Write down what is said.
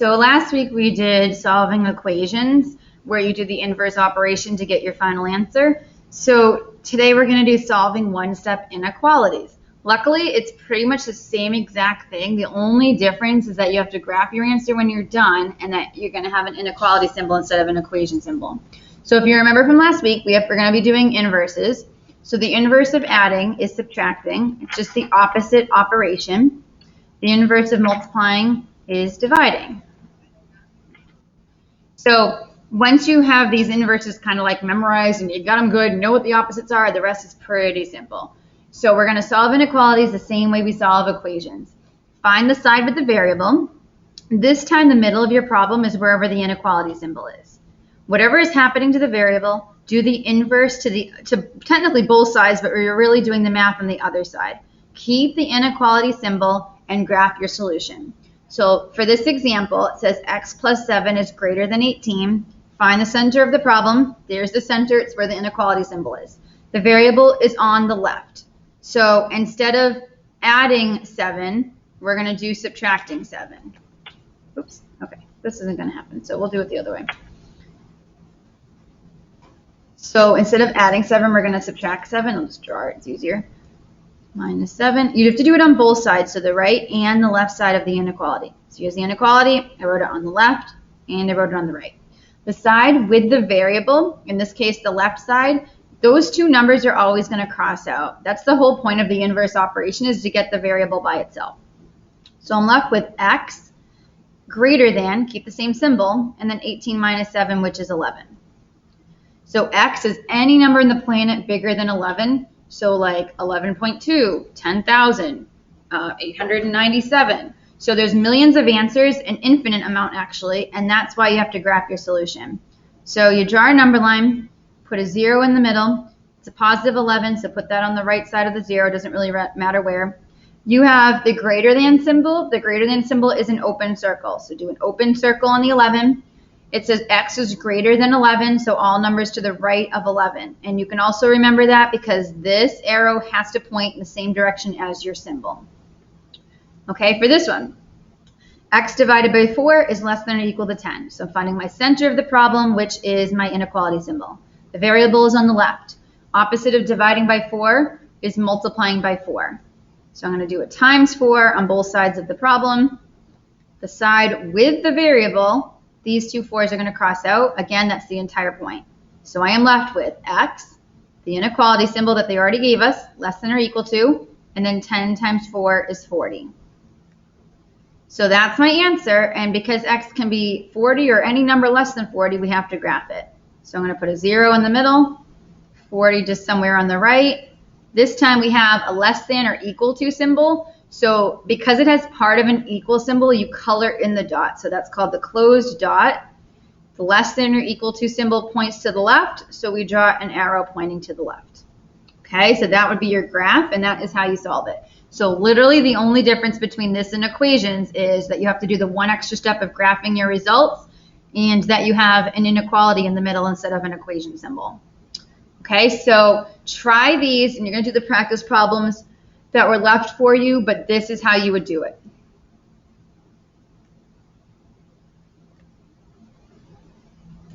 So last week we did solving equations where you do the inverse operation to get your final answer. So today we're going to do solving one-step inequalities. Luckily, it's pretty much the same exact thing. The only difference is that you have to graph your answer when you're done and that you're going to have an inequality symbol instead of an equation symbol. So if you remember from last week, we're going to be doing inverses. So the inverse of adding is subtracting. It's just the opposite operation. The inverse of multiplying is dividing. So once you have these inverses kind of like memorized and you got them good, know what the opposites are, the rest is pretty simple. So we're going to solve inequalities the same way we solve equations. Find the side with the variable. This time the middle of your problem is wherever the inequality symbol is. Whatever is happening to the variable, do the inverse to technically both sides, but you're really doing the math on the other side. Keep the inequality symbol and graph your solution. So for this example, it says x plus 7 is greater than 18. Find the center of the problem. There's the center. It's where the inequality symbol is. The variable is on the left. So instead of adding 7, we're going to do subtracting 7. Oops. Okay. This isn't going to happen. So we'll do it the other way. So instead of adding 7, we're going to subtract 7. I'll just draw it. It's easier. Minus 7. You have to do it on both sides, so the right and the left side of the inequality. So here's the inequality. I wrote it on the left, and I wrote it on the right. The side with the variable, in this case the left side, those two numbers are always going to cross out. That's the whole point of the inverse operation, is to get the variable by itself. So I'm left with x greater than, keep the same symbol, and then 18 minus 7, which is 11. So x is any number in the planet bigger than 11. So like 11.2, 10,000, 897. So there's millions of answers, an infinite amount actually, and that's why you have to graph your solution. So you draw a number line, put a 0 in the middle. It's a positive 11, so put that on the right side of the 0. Doesn't really matter where. You have the greater than symbol. The greater than symbol is an open circle. So do an open circle on the 11. It says x is greater than 11, so all numbers to the right of 11. And you can also remember that because this arrow has to point in the same direction as your symbol. Okay, for this one, x divided by 4 is less than or equal to 10. So I'm finding my center of the problem, which is my inequality symbol. The variable is on the left. Opposite of dividing by 4 is multiplying by 4. So I'm going to do a times 4 on both sides of the problem. The side with the variable, these two 4s are going to cross out. Again, that's the entire point. So I am left with x, the inequality symbol that they already gave us, less than or equal to, and then 10 times 4 is 40. So that's my answer, and because x can be 40 or any number less than 40, we have to graph it. So I'm going to put a 0 in the middle, 40 just somewhere on the right. This time we have a less than or equal to symbol. So because it has part of an equal symbol, you color in the dot. So that's called the closed dot. The less than or equal to symbol points to the left, so we draw an arrow pointing to the left. Okay, so that would be your graph, and that is how you solve it. So literally the only difference between this and equations is that you have to do the one extra step of graphing your results and that you have an inequality in the middle instead of an equation symbol. Okay, so try these, and you're going to do the practice problems that were left for you, but this is how you would do it.